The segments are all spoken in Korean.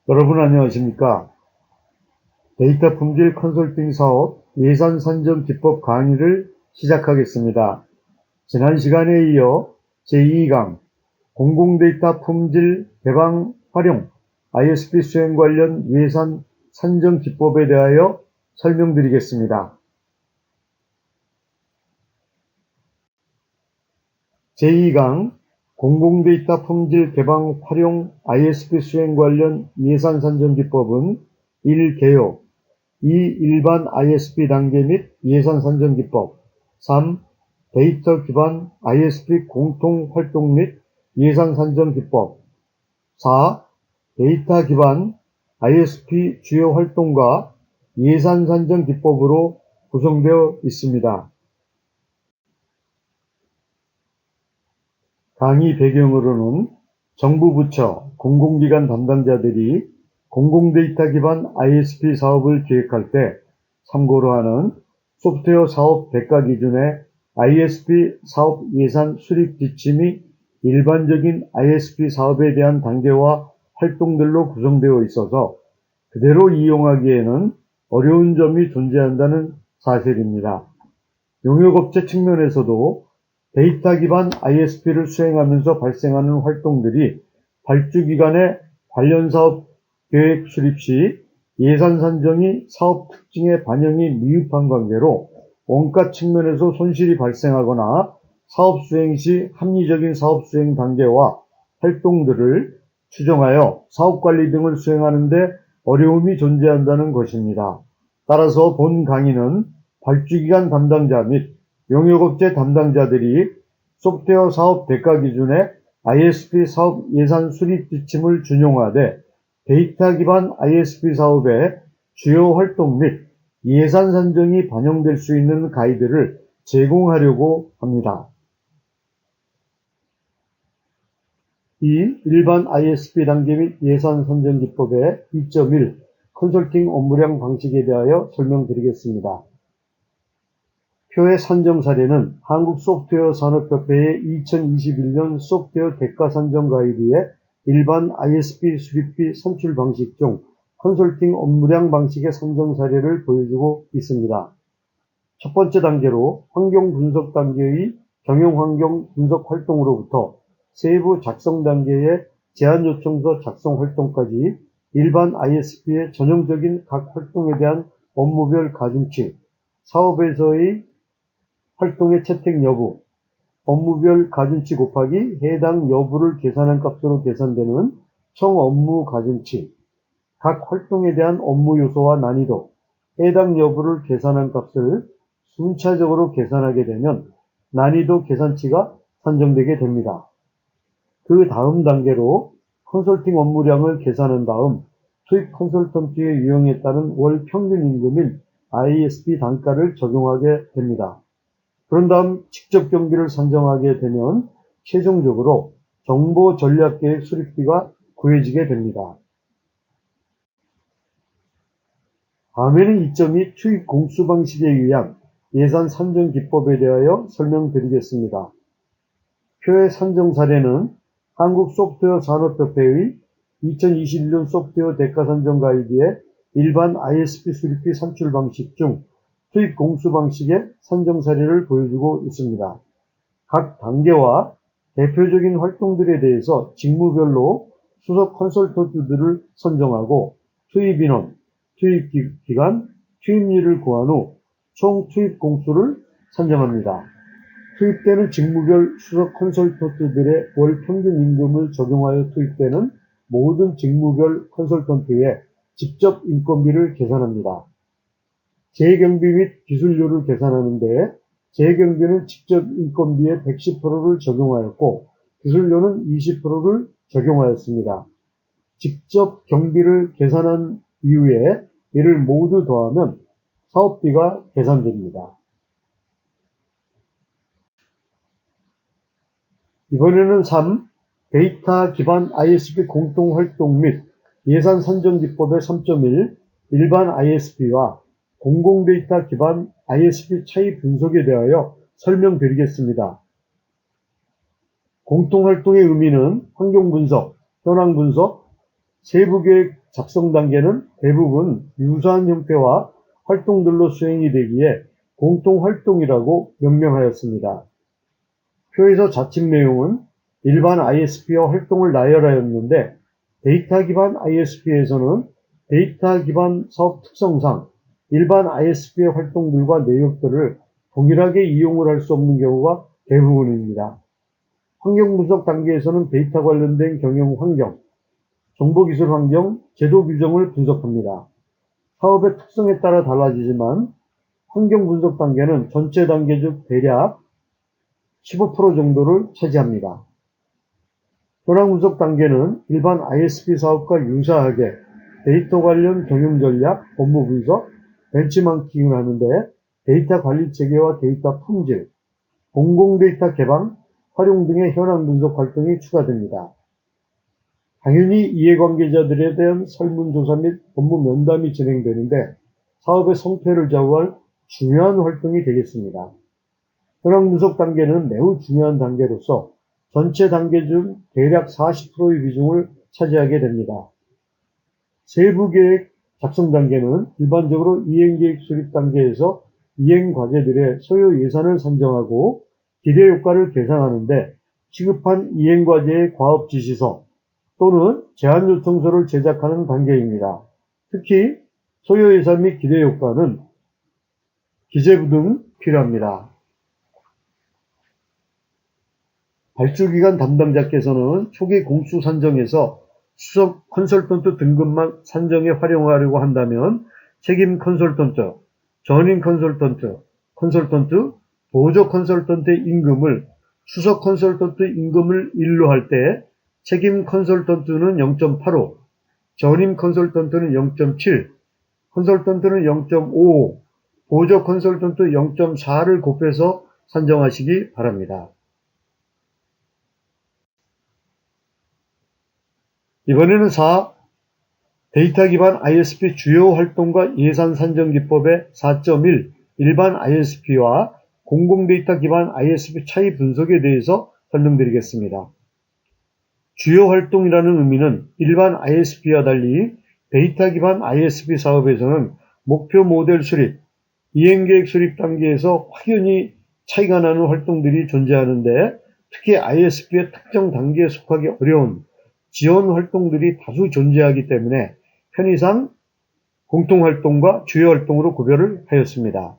여러분 안녕하십니까? 데이터 품질 컨설팅 사업 예산 산정 기법 강의를 시작하겠습니다. 지난 시간에 이어 제2강 공공데이터 품질 개방 활용 ISP 수행 관련 예산 산정 기법에 대하여 설명드리겠습니다. 제2강 공공데이터 품질 개방 활용 ISP 수행 관련 예산 산정 기법은 1. 개요 2. 일반 ISP 단계 및 예산 산정 기법 3. 데이터 기반 ISP 공통 활동 및 예산 산정 기법 4. 데이터 기반 ISP 주요 활동과 예산 산정 기법으로 구성되어 있습니다. 강의 배경으로는 정부 부처, 공공기관 담당자들이 공공데이터 기반 ISP 사업을 기획할 때 참고로 하는 소프트웨어 사업 대가 기준의 ISP 사업 예산 수립 지침이 일반적인 ISP 사업에 대한 단계와 활동들로 구성되어 있어서 그대로 이용하기에는 어려운 점이 존재한다는 사실입니다. 용역업체 측면에서도 데이터 기반 ISP를 수행하면서 발생하는 활동들이 발주기관의 관련 사업 계획 수립 시 예산 산정이 사업 특징에 반영이 미흡한 관계로 원가 측면에서 손실이 발생하거나 사업 수행 시 합리적인 사업 수행 단계와 활동들을 추정하여 사업 관리 등을 수행하는 데 어려움이 존재한다는 것입니다. 따라서 본 강의는 발주기관 담당자 및 용역업체 담당자들이 소프트웨어 사업 대가 기준의 ISP 사업 예산 수립 지침을 준용하되 데이터 기반 ISP 사업의 주요 활동 및 예산 산정이 반영될 수 있는 가이드를 제공하려고 합니다. 2. 일반 ISP 단계 및 예산 산정 기법의 2.1 컨설팅 업무량 방식에 대하여 설명드리겠습니다. 표의 산정 사례는 한국소프트웨어 산업협회의 2021년 소프트웨어 대가 산정 가이드의 일반 ISP 수립비 산출 방식 중 컨설팅 업무량 방식의 산정 사례를 보여주고 있습니다. 첫 번째 단계로 환경 분석 단계의 경영 환경 분석 활동으로부터 세부 작성 단계의 제안 요청서 작성 활동까지 일반 ISP의 전형적인 각 활동에 대한 업무별 가중치, 사업에서의 활동의 채택 여부, 업무별 가중치 곱하기 해당 여부를 계산한 값으로 계산되는 총 업무 가중치, 각 활동에 대한 업무 요소와 난이도, 해당 여부를 계산한 값을 순차적으로 계산하게 되면 난이도 계산치가 산정되게 됩니다. 그 다음 단계로 컨설팅 업무량을 계산한 다음 투입 컨설턴트의 유형에 따른 월 평균 임금인 ISP 단가를 적용하게 됩니다. 그런 다음 직접 경비를 산정하게 되면 최종적으로 정보 전략계획 수립비가 구해지게 됩니다. 다음에는 2.2 투입 공수 방식에 의한 예산 산정 기법에 대하여 설명드리겠습니다. 표의 산정 사례는 한국소프트웨어 산업협회의 2021년 소프트웨어 대가 산정 가이드의 일반 ISP 수립비 산출 방식 중 투입 공수 방식의 산정 사례를 보여주고 있습니다. 각 단계와 대표적인 활동들에 대해서 직무별로 수석 컨설턴트들을 선정하고 투입 인원, 투입 기간, 투입률을 구한 후 총 투입 공수를 산정합니다. 투입되는 직무별 수석 컨설턴트들의 월 평균 임금을 적용하여 투입되는 모든 직무별 컨설턴트의 직접 인건비를 계산합니다. 재경비 및 기술료를 계산하는데 재경비는 직접 인건비의 110%를 적용하였고 기술료는 20%를 적용하였습니다. 직접 경비를 계산한 이후에 이를 모두 더하면 사업비가 계산됩니다. 이번에는 3. 데이터 기반 ISP 공동활동 및 예산 산정 기법의 3.1 일반 ISP와 공공데이터 기반 ISP 차이 분석에 대하여 설명드리겠습니다. 공동활동의 의미는 환경분석, 현황분석, 세부계획 작성 단계는 대부분 유사한 형태와 활동들로 수행이 되기에 공통활동이라고 명명하였습니다. 표에서 자칫 내용은 일반 ISP와 활동을 나열하였는데 데이터 기반 ISP에서는 데이터 기반 사업 특성상 일반 ISP의 활동들과 내역들을 동일하게 이용을 할 수 없는 경우가 대부분입니다. 환경 분석 단계에서는 데이터 관련된 경영 환경, 정보기술 환경, 제도 규정을 분석합니다. 사업의 특성에 따라 달라지지만 환경 분석 단계는 전체 단계 중 대략 15% 정도를 차지합니다. 현황 분석 단계는 일반 ISP 사업과 유사하게 데이터 관련 경영 전략, 업무 분석, 벤치마킹을 하는데 데이터 관리 체계와 데이터 품질, 공공 데이터 개방, 활용 등의 현황 분석 활동이 추가됩니다. 당연히 이해관계자들에 대한 설문조사 및 업무 면담이 진행되는데 사업의 성패를 좌우할 중요한 활동이 되겠습니다. 현황 분석 단계는 매우 중요한 단계로서 전체 단계 중 대략 40%의 비중을 차지하게 됩니다. 세부계획 작성 단계는 일반적으로 이행계획 수립 단계에서 이행과제들의 소요 예산을 산정하고 기대효과를 계산하는데 시급한 이행과제의 과업지시서 또는 제안요청서를 제작하는 단계입니다. 특히 소요 예산 및 기대효과는 기재부 등 필요합니다. 발주기관 담당자께서는 초기 공수 산정에서 수석 컨설턴트 등급만 산정에 활용하려고 한다면 책임 컨설턴트, 전임 컨설턴트, 보조 컨설턴트의 임금을 수석 컨설턴트 임금을 1로 할 때 책임 컨설턴트는 0.85, 전임 컨설턴트는 0.7, 컨설턴트는 0.55, 보조 컨설턴트 0.4를 곱해서 산정하시기 바랍니다. 이번에는 4. 데이터 기반 ISP 주요 활동과 예산 산정 기법의 4.1 일반 ISP와 공공 데이터 기반 ISP 차이 분석에 대해서 설명드리겠습니다. 주요 활동이라는 의미는 일반 ISP와 달리 데이터 기반 ISP 사업에서는 목표 모델 수립, 이행계획 수립 단계에서 확연히 차이가 나는 활동들이 존재하는데 특히 ISP의 특정 단계에 속하기 어려운 지원 활동들이 다수 존재하기 때문에 편의상 공통활동과 주요 활동으로 구별을 하였습니다.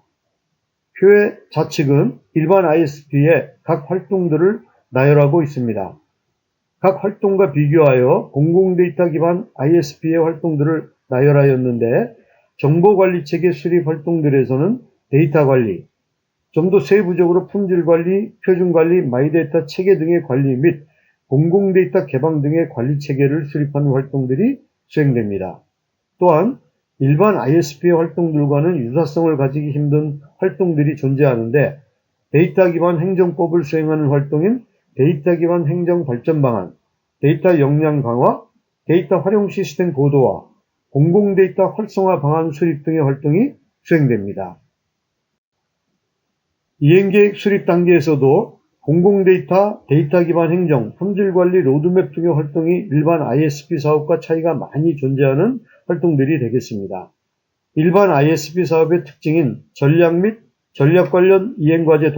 표의 좌측은 일반 ISP의 각 활동들을 나열하고 있습니다. 각 활동과 비교하여 공공데이터 기반 ISP의 활동들을 나열하였는데 정보관리체계 수립 활동들에서는 데이터 관리, 좀 더 세부적으로 품질관리, 표준관리, 마이데이터 체계 등의 관리 및 공공데이터 개방 등의 관리체계를 수립하는 활동들이 수행됩니다. 또한 일반 ISP의 활동들과는 유사성을 가지기 힘든 활동들이 존재하는데 데이터 기반 행정법을 수행하는 활동인 데이터 기반 행정 발전 방안, 데이터 역량 강화, 데이터 활용 시스템 고도화, 공공 데이터 활성화 방안 수립 등의 활동이 수행됩니다. 이행계획 수립 단계에서도 공공 데이터, 데이터 기반 행정, 품질 관리 로드맵 등의 활동이 일반 ISP 사업과 차이가 많이 존재하는 활동들이 되겠습니다. 일반 ISP 사업의 특징인 전략 및 전략 관련 이행과제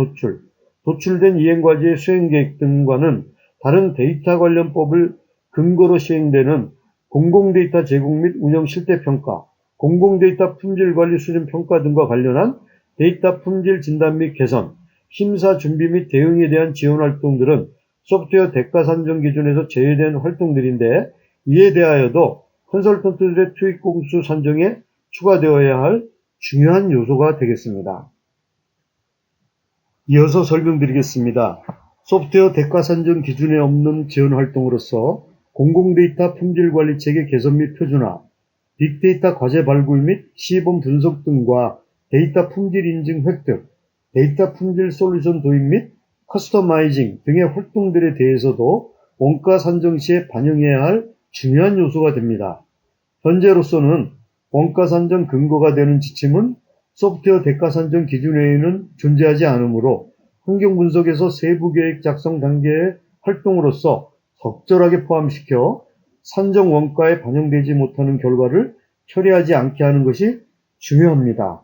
도출된 이행과제의 수행계획 등과는 다른 데이터 관련법을 근거로 시행되는 공공데이터 제공 및 운영 실태평가, 공공데이터 품질관리 수준평가 등과 관련한 데이터 품질 진단 및 개선, 심사 준비 및 대응에 대한 지원 활동들은 소프트웨어 대가 산정 기준에서 제외된 활동들인데 이에 대하여도 컨설턴트들의 투입 공수 산정에 추가되어야 할 중요한 요소가 되겠습니다. 이어서 설명드리겠습니다. 소프트웨어 대가 산정 기준에 없는 지원 활동으로서 공공데이터 품질관리 체계 개선 및 표준화, 빅데이터 과제 발굴 및 시범 분석 등과 데이터 품질 인증 획득, 데이터 품질 솔루션 도입 및 커스터마이징 등의 활동들에 대해서도 원가 산정 시에 반영해야 할 중요한 요소가 됩니다. 현재로서는 원가 산정 근거가 되는 지침은 소프트웨어 대가 산정 기준 외에는 존재하지 않으므로 환경 분석에서 세부 계획 작성 단계의 활동으로서 적절하게 포함시켜 산정 원가에 반영되지 못하는 결과를 처리하지 않게 하는 것이 중요합니다.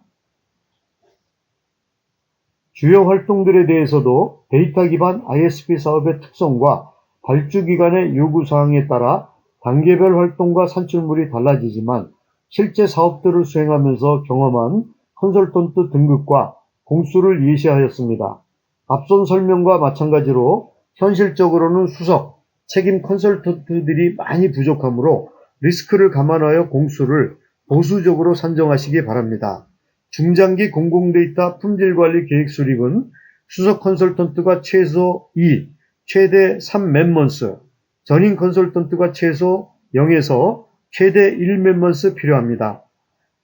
주요 활동들에 대해서도 데이터 기반 ISP 사업의 특성과 발주기관의 요구사항에 따라 단계별 활동과 산출물이 달라지지만 실제 사업들을 수행하면서 경험한 컨설턴트 등급과 공수를 예시하였습니다. 앞선 설명과 마찬가지로 현실적으로는 수석, 책임 컨설턴트들이 많이 부족하므로 리스크를 감안하여 공수를 보수적으로 산정하시기 바랍니다. 중장기 공공데이터 품질관리 계획 수립은 수석 컨설턴트가 최소 2, 최대 3 멤먼스, 전임 컨설턴트가 최소 0에서 최대 1 멤먼스 필요합니다.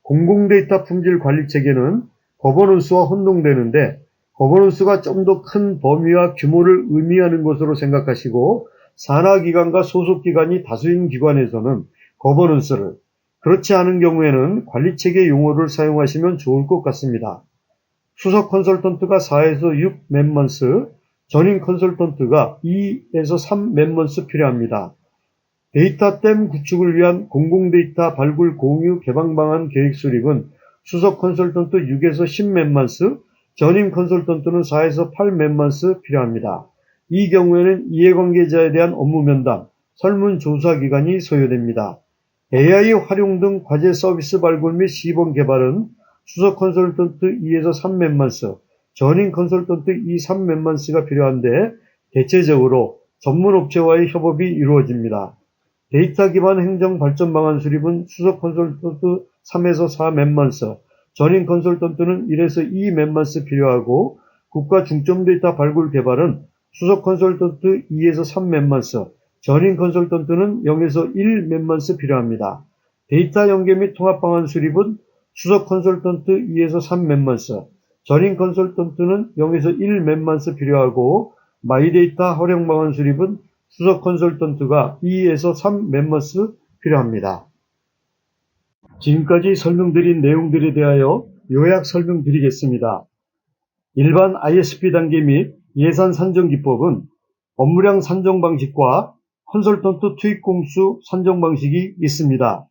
공공데이터 품질 관리 체계는 거버넌스와 혼동되는데 거버넌스가 좀 더 큰 범위와 규모를 의미하는 것으로 생각하시고 산하기관과 소속기관이 다수인 기관에서는 거버넌스를, 그렇지 않은 경우에는 관리체계 용어를 사용하시면 좋을 것 같습니다. 수석 컨설턴트가 4에서 6 멤먼스, 전임 컨설턴트가 2에서 3 멤먼스 필요합니다. 데이터 댐 구축을 위한 공공데이터 발굴 공유 개방 방안 계획 수립은 수석 컨설턴트 6에서 10 멤먼스, 전임 컨설턴트는 4에서 8 멤먼스 필요합니다. 이 경우에는 이해관계자에 대한 업무 면담, 설문조사 기간이 소요됩니다. AI 활용 등 과제 서비스 발굴 및 시범 개발은 수석 컨설턴트 2에서 3 멤먼스, 전임 컨설턴트 2, 3 멤먼스가 필요한데 대체적으로 전문업체와의 협업이 이루어집니다. 데이터 기반 행정 발전 방안 수립은 수석 컨설턴트 3에서 4 멤먼스, 전임 컨설턴트는 1에서 2 멤먼스 필요하고 국가 중점 데이터 발굴 개발은 수석 컨설턴트 2에서 3 멤먼스, 전임 컨설턴트는 0에서 1 멤먼스 필요합니다. 데이터 연계 및 통합 방안 수립은 수석 컨설턴트 2에서 3 멤먼스, 전임 컨설턴트는 0에서 1 멤먼스 필요하고 마이데이터 활용 방안 수립은 수석 컨설턴트가 2에서 3 멤버스 필요합니다. 지금까지 설명드린 내용들에 대하여 요약 설명드리겠습니다. 일반 ISP 단계 및 예산 산정 기법은 업무량 산정 방식과 컨설턴트 투입 공수 산정 방식이 있습니다.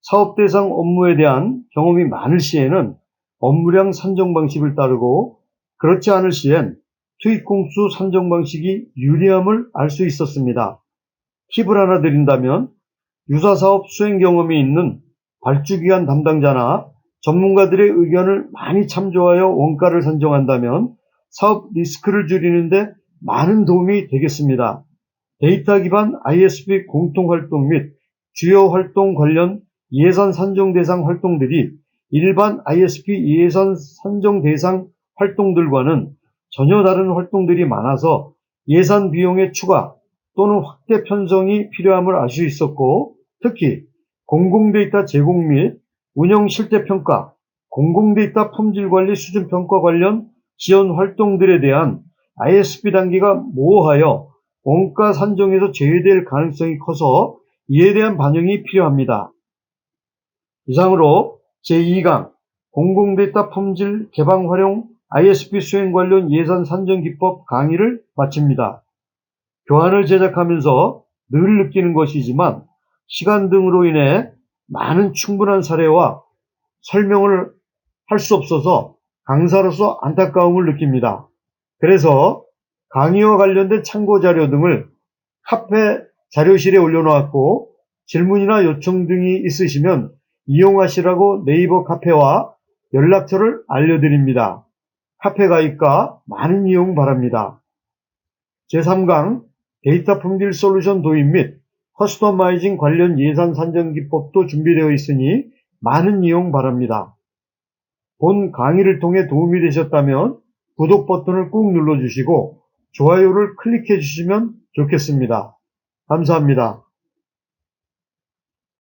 사업 대상 업무에 대한 경험이 많을 시에는 업무량 산정 방식을 따르고 그렇지 않을 시엔 투입 공수 산정 방식이 유리함을 알 수 있었습니다. 팁을 하나 드린다면 유사사업 수행 경험이 있는 발주기관 담당자나 전문가들의 의견을 많이 참조하여 원가를 산정한다면 사업 리스크를 줄이는데 많은 도움이 되겠습니다. 데이터 기반 ISP 공통활동 및 주요 활동 관련 예산 산정 대상 활동들이 일반 ISP 예산 산정 대상 활동들과는 전혀 다른 활동들이 많아서 예산 비용의 추가 또는 확대 편성이 필요함을 알 수 있었고, 특히 공공데이터 제공 및 운영 실태평가, 공공데이터 품질관리 수준평가 관련 지원 활동들에 대한 ISP 단계가 모호하여 원가 산정에서 제외될 가능성이 커서 이에 대한 반영이 필요합니다. 이상으로 제2강 공공데이터 품질 개방 활용 ISP 수행 관련 예산 산정 기법 강의를 마칩니다. 교환을 제작하면서 늘 느끼는 것이지만 시간 등으로 인해 많은 충분한 사례와 설명을 할 수 없어서 강사로서 안타까움을 느낍니다. 그래서 강의와 관련된 참고 자료 등을 카페 자료실에 올려놓았고 질문이나 요청 등이 있으시면 이용하시라고 네이버 카페와 연락처를 알려드립니다. 카페 가입과 많은 이용 바랍니다. 제3강 데이터 품질 솔루션 도입 및 커스터마이징 관련 예산 산정 기법도 준비되어 있으니 많은 이용 바랍니다. 본 강의를 통해 도움이 되셨다면 구독 버튼을 꾹 눌러주시고 좋아요를 클릭해 주시면 좋겠습니다. 감사합니다.